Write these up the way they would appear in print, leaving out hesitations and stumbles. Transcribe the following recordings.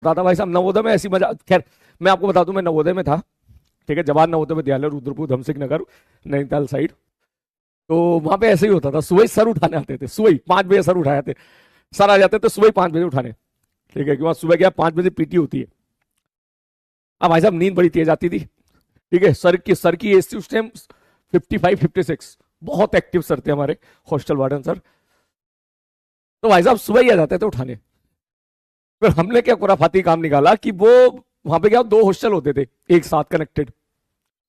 था भाई साहब नवोदय में ऐसी मजा। खैर मैं आपको बता दूं, मैं नवोदय में था, ठीक है, जवाहर नवोदय विद्यालय रुद्रपुर धमसिक नगर नैनीताल साइड। तो वहां पे ऐसे ही होता था, सुबह ही सर उठाने आते थे, सुबह ही 5 बजे सर उठाए थे। सर आ जाते थे सुबह ही 5 बजे उठाने, ठीक है, क्योंकि सुबह क्या 5 बजे पीटी होती है। अब भाई साहब नींद बड़ी तेज आती थी, ठीक है, सर की एज थी उस टाइम 55-56। बहुत एक्टिव सर थे हमारे हॉस्टल वार्डन सर। तो भाई साहब सुबह ही आ जाते थे उठाने। फिर हमने क्या खुराफाती काम निकाला कि वो वहां पे क्या 2 हॉस्टल होते थे एक साथ कनेक्टेड,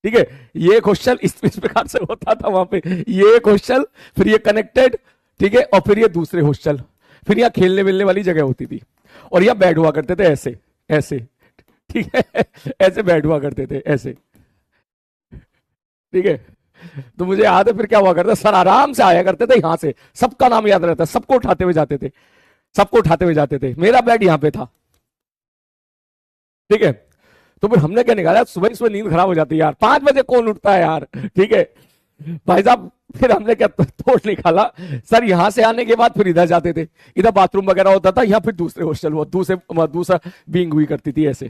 ठीक है। ये एक हॉस्टल इस प्रकार से होता था वहां पे, ये एक हॉस्टल, फिर ये कनेक्टेड, ठीक है, और फिर ये दूसरे हॉस्टल। फिर यहाँ खेलने मिलने वाली जगह होती थी, और यहाँ बेड हुआ करते थे ऐसे ऐसे, ठीक है, ऐसे बेड हुआ करते थे ऐसे, ठीक है। तो मुझे याद है फिर क्या हुआ करता, सर आराम से आया करते थे यहाँ से, सबका नाम याद रहता, सबको उठाते हुए जाते थे, सबको उठाते हुए जाते थे। मेरा बेड यहाँ पे था, ठीक है। तो फिर हमने क्या निकाला, सुबह सुबह नींद खराब हो जाती है यार, 5 बजे कौन उठता है यार, ठीक है भाई साहब। फिर हमने क्या तोड़ निकाला, सर यहां से आने के बाद फिर इधर जाते थे, इधर बाथरूम वगैरह होता था, यहाँ फिर दूसरे हॉस्टल हुआ, दूसरा बीइंग हुई करती थी ऐसे।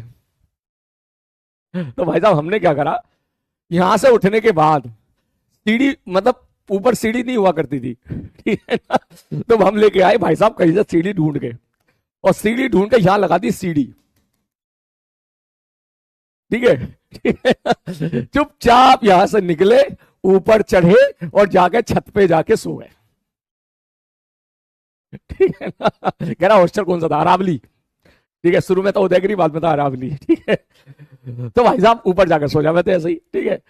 तो भाई साहब हमने क्या करा, यहां से उठने के बाद सीढ़ी, मतलब ऊपर सीढ़ी नहीं हुआ करती थी, ठीक है ना। तो हम लेके आए भाई साहब कहीं से सीढ़ी ढूंढ के, और सीढ़ी ढूंढ के यहां लगा दी सीढ़ी, ठीक है, ठीक है। चुपचाप यहां से निकले, ऊपर चढ़े, और जाके छत पे जाके सो गए, ठीक है ना। कह रहा हॉस्टल कौन सा था, अरावली, ठीक है, शुरू में तो उदयगिरी, बाद में था अरावली, ठीक है। तो भाई साहब ऊपर जाकर सो जाते थे ऐसे ही, ठीक है।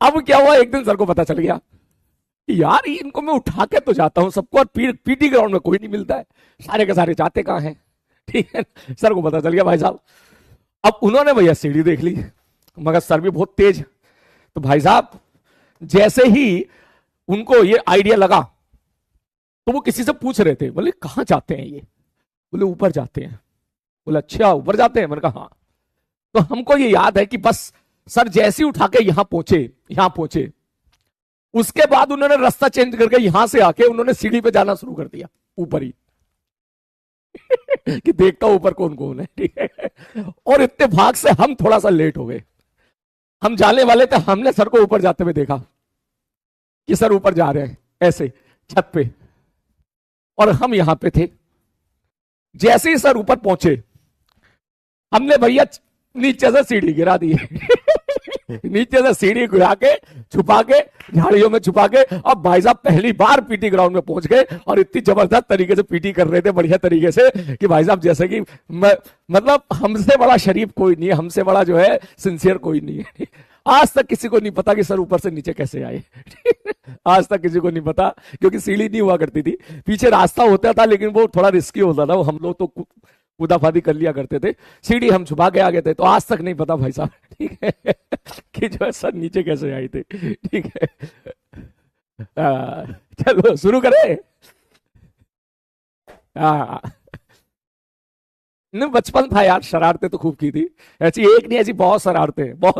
अब क्या हुआ, एक दिन सर को पता चल गया कि यार इनको मैं उठा के तो जाता हूं सबको, और पीटी ग्राउंड में कोई नहीं मिलता है, सारे के सारे जाते कहाँ हैं, ठीक है। सर को पता चल गया भाई साहब। अब उन्होंने भैया सीढ़ी देख ली, मगर सर भी बहुत तेज। तो भाई साहब जैसे ही उनको ये आइडिया लगा, तो वो किसी से पूछ रहे थे, बोले कहाँ जाते हैं ये, बोले ऊपर जाते हैं। बोले अच्छा ऊपर जाते हैं, मैंने कहा हाँ। तो हमको ये याद है कि बस सर जैसे ही उठा के यहां पहुंचे, उसके बाद उन्होंने रास्ता चेंज करके यहां से आके उन्होंने सीढ़ी पे जाना शुरू कर दिया, ऊपर ही। कि देखता ऊपर कौन कौन है, ठीक है। और इतने भाग से हम थोड़ा सा लेट हो गए, हम जाने वाले थे, हमने सर को ऊपर जाते हुए देखा कि सर ऊपर जा रहे हैं ऐसे छत पे, और हम यहां पे थे। जैसे ही सर ऊपर पहुंचे, हमने भैया नीचे से सीढ़ी गिरा दी। नीचे से सीढ़ी गिरा के, छुपा के, झाड़ियों में छुपा के, अब भाई साहब पहली बार पीटी ग्राउंड में पहुंच गए, और इतनी जबरदस्त तरीके से पीटी कर रहे थे, बढ़िया तरीके से, कि भाई साहब जैसे कि मतलब हमसे बड़ा शरीफ कोई नहीं है, हमसे बड़ा जो है सिंसियर कोई नहीं है। आज तक किसी को नहीं पता कि सर ऊपर से नीचे कैसे आए। आज तक किसी को नहीं पता, क्योंकि सीढ़ी नहीं हुआ करती थी, पीछे रास्ता होता था, लेकिन वो थोड़ा रिस्की होता था, वो हम लोग तो कूदाफादी कर लिया करते थे, सीढ़ी हम छुपा के आ गए थे। तो आज तक नहीं पता भाई साहब, ठीक है, कि जो है सर नीचे कैसे आए थे, ठीक है। चलो शुरू करें। हाँ, बचपन था यार, शरारतें तो खूब की थी, ऐसी एक नहीं, ऐसी बहुत शरारतें, बहुत।